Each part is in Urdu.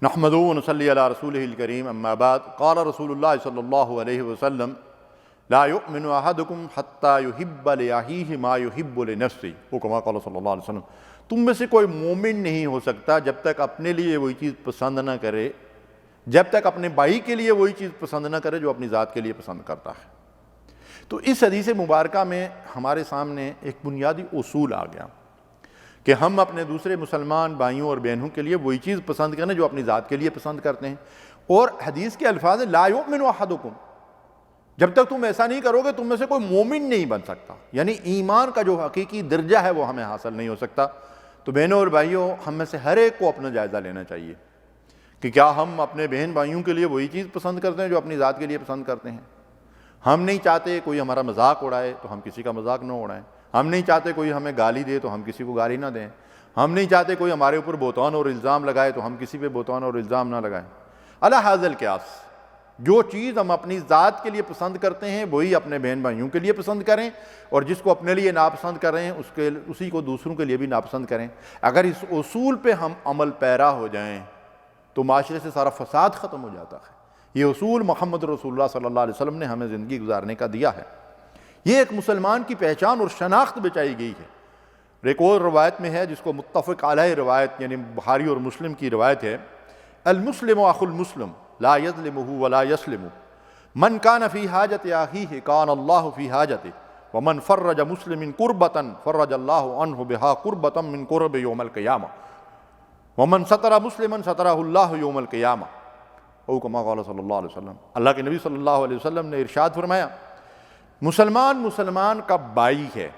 نحمدہ و نصلی علی رسولہ الکریم اما بعد قال رسول اللہ صلی اللہ علیہ وسلم لا یؤمن احدکم حتی یحب لأخیہ ما یحب لنفسہ، وہ کما قال صلی اللہ علیہ وسلم، تم میں سے کوئی مومن نہیں ہو سکتا جب تک اپنے لیے وہی چیز پسند نہ کرے، جب تک اپنے بھائی کے لیے وہی چیز پسند نہ کرے جو اپنی ذات کے لیے پسند کرتا ہے۔ تو اس حدیث مبارکہ میں ہمارے سامنے ایک بنیادی اصول آ گیا کہ ہم اپنے دوسرے مسلمان بھائیوں اور بہنوں کے لیے وہی چیز پسند کریں جو اپنی ذات کے لیے پسند کرتے ہیں۔ اور حدیث کے الفاظ لا یؤمن احدکم، جب تک تم ایسا نہیں کرو گے تم میں سے کوئی مومن نہیں بن سکتا، یعنی ایمان کا جو حقیقی درجہ ہے وہ ہمیں حاصل نہیں ہو سکتا۔ تو بہنوں اور بھائیوں، ہم میں سے ہر ایک کو اپنا جائزہ لینا چاہیے کہ کیا ہم اپنے بہن بھائیوں کے لیے وہی چیز پسند کرتے ہیں جو اپنی ذات کے لیے پسند کرتے ہیں۔ ہم نہیں چاہتے کوئی ہمارا مذاق اڑائے تو ہم کسی کا مذاق نہ اڑائیں، ہم نہیں چاہتے کوئی ہمیں گالی دے تو ہم کسی کو گالی نہ دیں، ہم نہیں چاہتے کوئی ہمارے اوپر بہتان اور الزام لگائے تو ہم کسی پہ بہتان اور الزام نہ لگائیں۔ علی ھذا القیاس، جو چیز ہم اپنی ذات کے لیے پسند کرتے ہیں وہی اپنے بہن بھائیوں کے لیے پسند کریں، اور جس کو اپنے لیے ناپسند کر رہے ہیں اسی کو دوسروں کے لیے بھی ناپسند کریں۔ اگر اس اصول پہ ہم عمل پیرا ہو جائیں تو معاشرے سے سارا فساد ختم ہو جاتا ہے۔ یہ اصول محمد رسول اللہ صلی اللہ علیہ وسلم نے ہمیں زندگی گزارنے کا دیا ہے۔ یہ ایک مسلمان کی پہچان اور شناخت بچائی گئی ہے۔ ایک اور روایت میں ہے جس کو متفق علیہ روایت، یعنی بخاری اور مسلم کی روایت ہے، المسلم اخو المسلم لا یظلمہ ولا یسلمہ، من کان فی حاجت اخیہ کان اللہ فی حاجتہ، ومن فرج مسلم کربۃ فرج اللہ عنہ بہا کربۃ من کرب یوم القیامہ، ومن ستر مسلما سترہ اللہ یوم القیامہ، او کما قال صلی اللہ علیہ وسلم۔ اللہ کے نبی صلی اللہ علیہ وسلم نے ارشاد فرمایا، مسلمان کا بھائی ہے،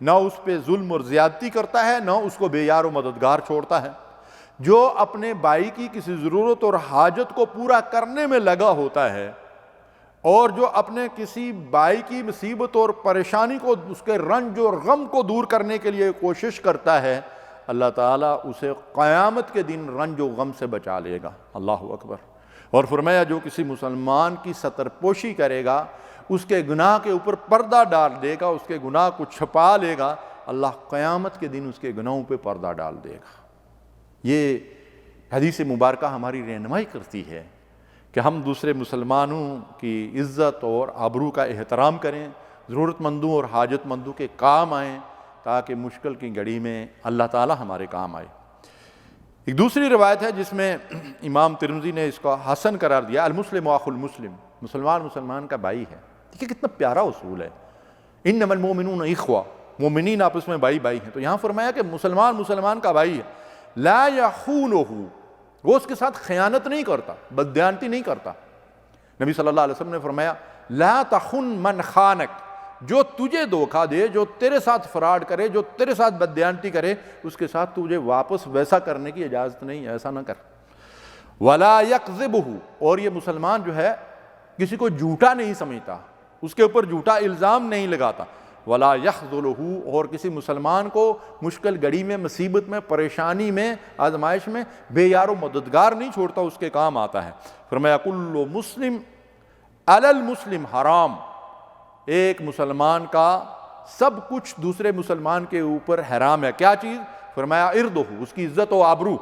نہ اس پہ ظلم اور زیادتی کرتا ہے، نہ اس کو بے یار و مددگار چھوڑتا ہے۔ جو اپنے بھائی کی کسی ضرورت اور حاجت کو پورا کرنے میں لگا ہوتا ہے، اور جو اپنے کسی بھائی کی مصیبت اور پریشانی کو، اس کے رنج اور غم کو دور کرنے کے لیے کوشش کرتا ہے، اللہ تعالیٰ اسے قیامت کے دن رنج و غم سے بچا لے گا۔ اللہ اکبر۔ اور فرمایا جو کسی مسلمان کی ستر پوشی کرے گا، اس کے گناہ کے اوپر پردہ ڈال دے گا، اس کے گناہ کو چھپا لے گا، اللہ قیامت کے دن اس کے گناہوں پہ پردہ ڈال دے گا۔ یہ حدیث مبارکہ ہماری رہنمائی کرتی ہے کہ ہم دوسرے مسلمانوں کی عزت اور آبرو کا احترام کریں، ضرورت مندوں اور حاجت مندوں کے کام آئیں، تاکہ مشکل کی گھڑی میں اللہ تعالی ہمارے کام آئے۔ ایک دوسری روایت ہے جس میں امام ترمذی نے اس کو حسن قرار دیا، المسلم اخو المسلم، مسلمان کا بھائی ہے۔ دیکھیں کتنا پیارا اصول ہے، انما المؤمنون اخوہ، مومنین آپس میں بھائی ہیں۔ تو یہاں فرمایا کہ مسلمان کا بھائی ہے، لا یخونہ، وہ اس کے ساتھ خیانت نہیں کرتا، بددیانتی نہیں کرتا۔ نبی صلی اللہ علیہ وسلم نے فرمایا، لا تخن من خانک، جو تجھے دھوکہ دے، جو تیرے ساتھ فراڈ کرے، جو تیرے ساتھ بددیانتی کرے، اس کے ساتھ تجھے واپس ویسا کرنے کی اجازت نہیں، ایسا نہ کر۔ ولا یکذبہ، اور یہ مسلمان جو ہے کسی کو جھوٹا نہیں سمجھتا، اس کے اوپر جھوٹا الزام نہیں لگاتا۔ ولا یخذلہ، اور کسی مسلمان کو مشکل گھڑی میں، مصیبت میں، پریشانی میں، آزمائش میں بے یار و مددگار نہیں چھوڑتا، اس کے کام آتا ہے۔ فرمایا کل مسلم علی المسلم حرام، ایک مسلمان کا سب کچھ دوسرے مسلمان کے اوپر حرام ہے۔ کیا چیز؟ فرمایا اردہ، اس کی عزت و آبرو،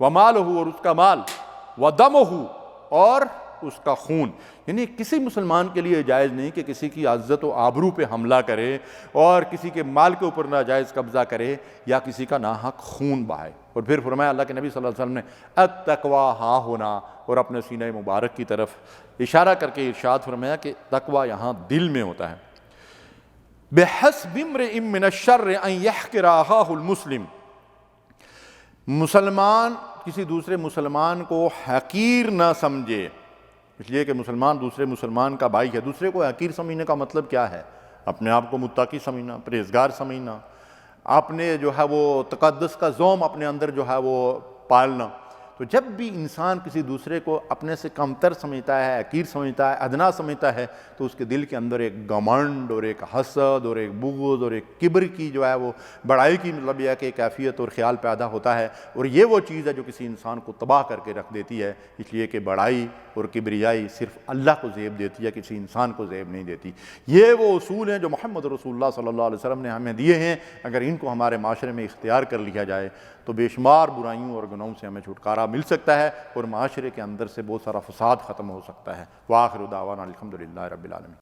ومالہ، اور اس کا مال، ودمہ، اور اس کا خون۔ یعنی کسی مسلمان کے لیے جائز نہیں کہ کسی کی عزت و آبرو پہ حملہ کرے، اور کسی کے مال کے اوپر ناجائز قبضہ کرے، یا کسی کا ناحق خون بہائے۔ اور پھر فرمایا اللہ کے نبی صلی اللہ علیہ وسلم نے التقویٰ ہاں ہونا، اور اپنے سینہ مبارک کی طرف اشارہ کر کے ارشاد فرمایا کہ تقویٰ یہاں دل میں ہوتا ہے۔ بحسب امرئ من الشر ان یحقر اخاہ المسلم، مسلمان کسی دوسرے مسلمان کو حقیر نہ سمجھے، اس لیے کہ مسلمان دوسرے مسلمان کا بھائی ہے۔ دوسرے کو حقیر سمجھنے کا مطلب کیا ہے؟ اپنے آپ کو متقی سمجھنا، پرہیزگار سمجھنا، اپنے جو ہے وہ تقدس کا ذوم اپنے اندر جو ہے وہ پالنا۔ تو جب بھی انسان کسی دوسرے کو اپنے سے کمتر سمجھتا ہے، حقیر سمجھتا ہے، ادنا سمجھتا ہے، تو اس کے دل کے اندر ایک گھمنڈ اور ایک حسد اور ایک بغض اور ایک کبر کی جو ہے وہ بڑائی کی مطلب یہ ہے کہ کیفیت اور خیال پیدا ہوتا ہے، اور یہ وہ چیز ہے جو کسی انسان کو تباہ کر کے رکھ دیتی ہے۔ اس لیے کہ بڑائی اور کبریائی صرف اللہ کو زیب دیتی ہے، کسی انسان کو زیب نہیں دیتی۔ یہ وہ اصول ہیں جو محمد رسول اللہ صلی اللہ علیہ وسلم نے ہمیں دیے ہیں، اگر ان کو ہمارے معاشرے میں اختیار کر لیا جائے تو بے شمار برائیوں اور گناہوں سے ہمیں چھٹکارا چھٹکارا مل سکتا ہے اور معاشرے کے اندر سے بہت سارا فساد ختم ہو سکتا ہے۔ وآخر دعوانا الحمدللہ رب العالمین۔